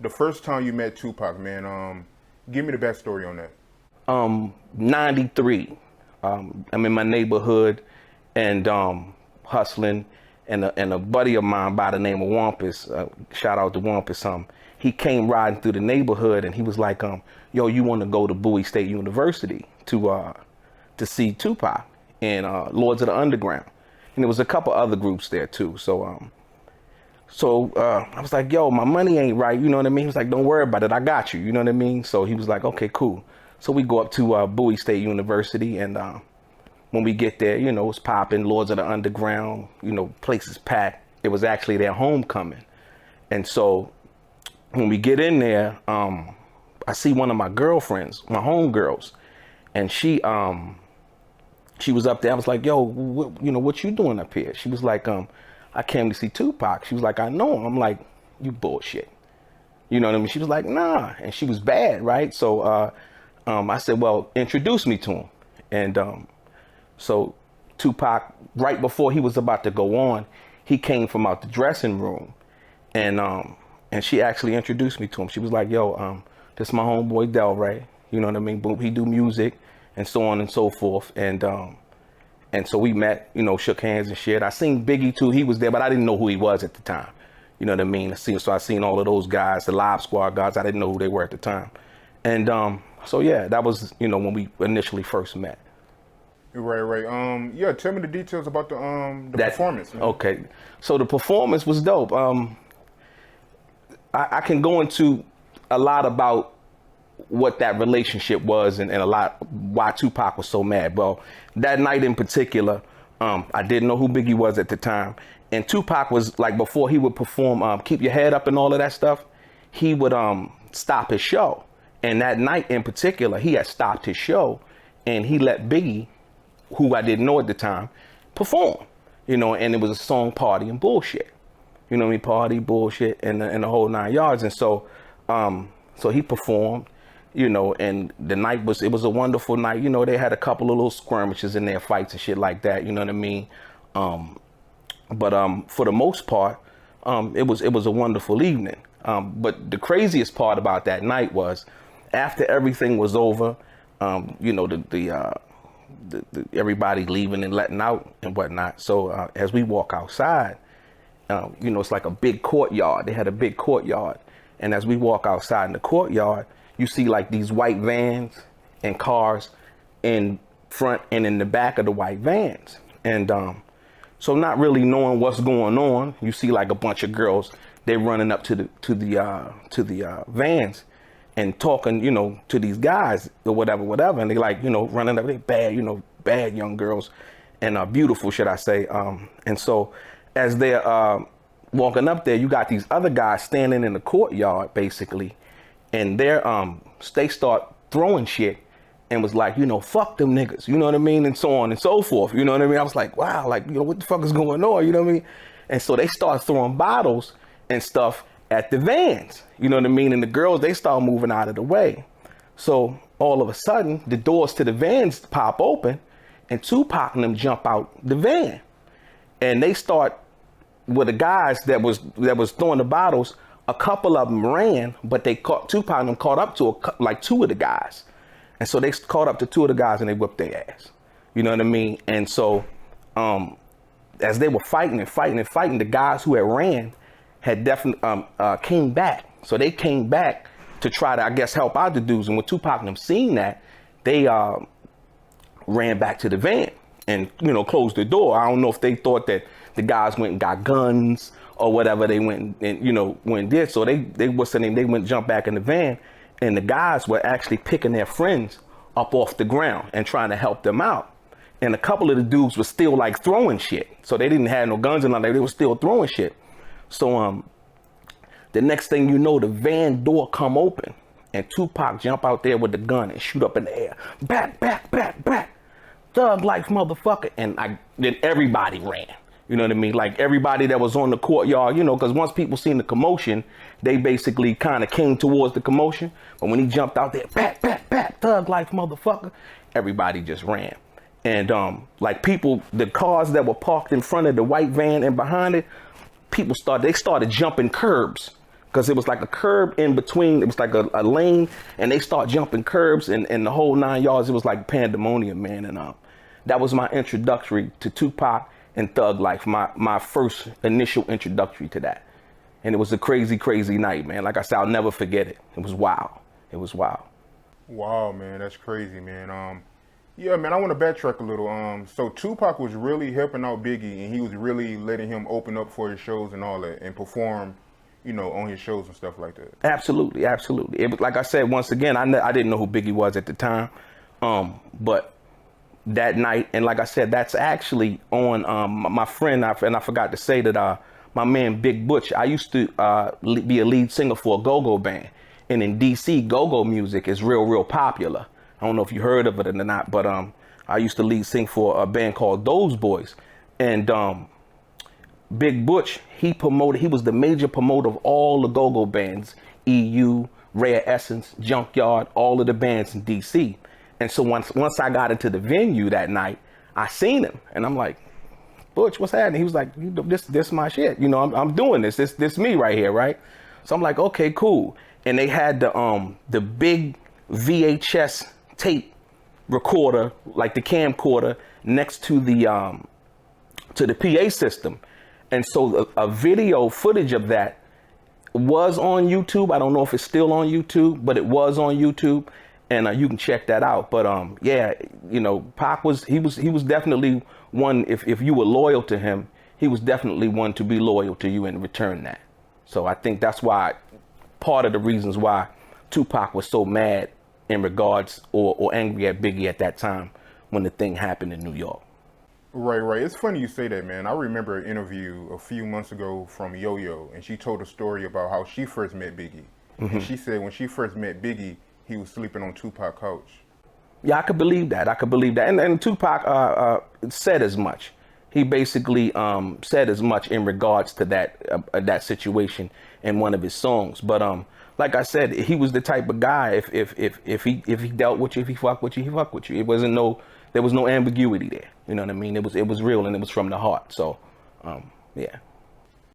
The first time you met Tupac, man, give me the backstory on that. 93. I'm in my neighborhood and hustling, and a buddy of mine by the name of Wampus, shout out to Wampus, he came riding through the neighborhood and he was like, yo, you want to go to Bowie State University to see Tupac and Lords of the Underground. And there was a couple other groups there too. So I was like, yo, my money ain't right. You know what I mean? He was like, don't worry about it. I got you. You know what I mean? So he was like, okay, cool. So we go up to Bowie State University, and when we get there, you know, it's popping, Lords of the Underground, you know, places packed. It was actually their homecoming. And so when we get in there, I see one of my girlfriends, my homegirls, and she was up there. I was like, yo, what you doing up here? She was like, I came to see Tupac. She was like, I know him. I'm like, you bullshit. You know what I mean? She was like, nah. And she was bad, right? So I said, well, introduce me to him. And so Tupac, right before he was about to go on, he came from out the dressing room. And she actually introduced me to him. She was like, yo, this my homeboy Delray. You know what I mean? But he do music and so on and so forth. And so we met, you know, shook hands and shit. I seen Biggie too. He was there, but I didn't know who he was at the time. You know what I mean? So I seen all of those guys, the Live Squad guys. I didn't know who they were at the time. And so yeah, that was, you know, when we initially first met. Right. Yeah, tell me the details about the performance. Man. Okay, so the performance was dope. I can go into a lot about what that relationship was and a lot why Tupac was so mad. Well, that night in particular, I didn't know who Biggie was at the time. And Tupac was like, before he would perform Keep Your Head Up and all of that stuff, he would stop his show. And that night in particular, he had stopped his show and he let Biggie, who I didn't know at the time, perform. You know, and it was a song, Party and Bullshit. You know what I mean? Party, bullshit, and the whole 9 yards. And so so he performed, you know, and the night was a wonderful night. You know, they had a couple of little skirmishes in their fights and shit like that. You know what I mean? But for the most part, it was a wonderful evening. But the craziest part about that night was after everything was over, you know, the everybody leaving and letting out and whatnot. So as we walk outside, you know, it's like a big courtyard. They had a big courtyard. And as we walk outside in the courtyard, you see like these white vans and cars in front and in the back of the white vans. And so not really knowing what's going on, you see like a bunch of girls, they running up to the vans and talking, you know, to these guys or whatever. And they like, you know, running up, they bad, you know, bad young girls and beautiful, should I say. And so as they're walking up there, you got these other guys standing in the courtyard, basically, and they start throwing shit and was like, you know, fuck them niggas, you know what I mean? And so on and so forth, you know what I mean? I was like, wow, like, you know, what the fuck is going on, you know what I mean? And so they start throwing bottles and stuff at the vans, you know what I mean? And the girls, they start moving out of the way. So all of a sudden, the doors to the vans pop open and Tupac and them jump out the van. And they start with the guys that was throwing the bottles. A couple of them ran, but they caught Tupac and them caught up to like two of the guys. And so they caught up to two of the guys and they whipped their ass. You know what I mean? And so as they were fighting, the guys who had ran had definitely came back. So they came back to try to, I guess, help out the dudes. And when Tupac and them seen that, they ran back to the van and, you know, closed the door. I don't know if they thought that the guys went and got guns or whatever. They went and, you know, went and did. So they what's the name? They went jump back in the van, and the guys were actually picking their friends up off the ground and trying to help them out. And a couple of the dudes were still like throwing shit. So they didn't have no guns and nothing. They were still throwing shit. So the next thing you know, the van door come open and Tupac jump out there with the gun and shoot up in the air. Back. Thug life, motherfucker. And then everybody ran. You know what I mean? Like everybody that was on the courtyard, you know, because once people seen the commotion, they basically kind of came towards the commotion. But when he jumped out there, back, thug life, motherfucker, everybody just ran. And like people, the cars that were parked in front of the white van and behind it, they started jumping curbs because it was like a curb in between. It was like a lane, and they start jumping curbs and the whole 9 yards. It was like pandemonium, man. And that was my introductory to Tupac and Thug Life, my first initial introductory to that. And it was a crazy, crazy night, man. Like I said, I'll never forget it. It was wild. It was wild. Wow, man, that's crazy, man. Yeah, man, I want to backtrack a little. So Tupac was really helping out Biggie, and he was really letting him open up for his shows and all that, and perform, you know, on his shows and stuff like that. Absolutely, absolutely. It was, like I said, once again, I didn't know who Biggie was at the time, but that night, and like I said, that's actually on my friend, and I forgot to say that my man Big Butch, I used to be a lead singer for a go-go band, and in DC, go-go music is real popular. I don't know if you heard of it or not, but I used to lead sing for a band called Those Boys, and Big Butch, he was the major promoter of all the go-go bands, EU, Rare Essence, Junkyard, all of the bands in DC. And so once I got into the venue that night, I seen him, and I'm like, Butch, what's happening? He was like, this my shit. You know, I'm doing this. This me right here, right? So I'm like, okay, cool. And they had the big VHS tape recorder, like the camcorder, next to the PA system. And so a video footage of that was on YouTube. I don't know if it's still on YouTube, but it was on YouTube. And you can check that out. But yeah, you know, Pac was definitely one. If you were loyal to him, he was definitely one to be loyal to you and return that. So I think that's why, part of the reasons why Tupac was so mad in regards or angry at Biggie at that time when the thing happened in New York. Right. It's funny you say that, man. I remember an interview a few months ago from Yo-Yo, and she told a story about how she first met Biggie. Mm-hmm. And she said when she first met Biggie, he was sleeping on Tupac's couch. Yeah, I could believe that. And Tupac said as much. He basically said as much in regards to that situation in one of his songs. But like I said, he was the type of guy. If he dealt with you, if he fucked with you, he fucked with you. There was no ambiguity there. You know what I mean? It was real, and it was from the heart. So, yeah.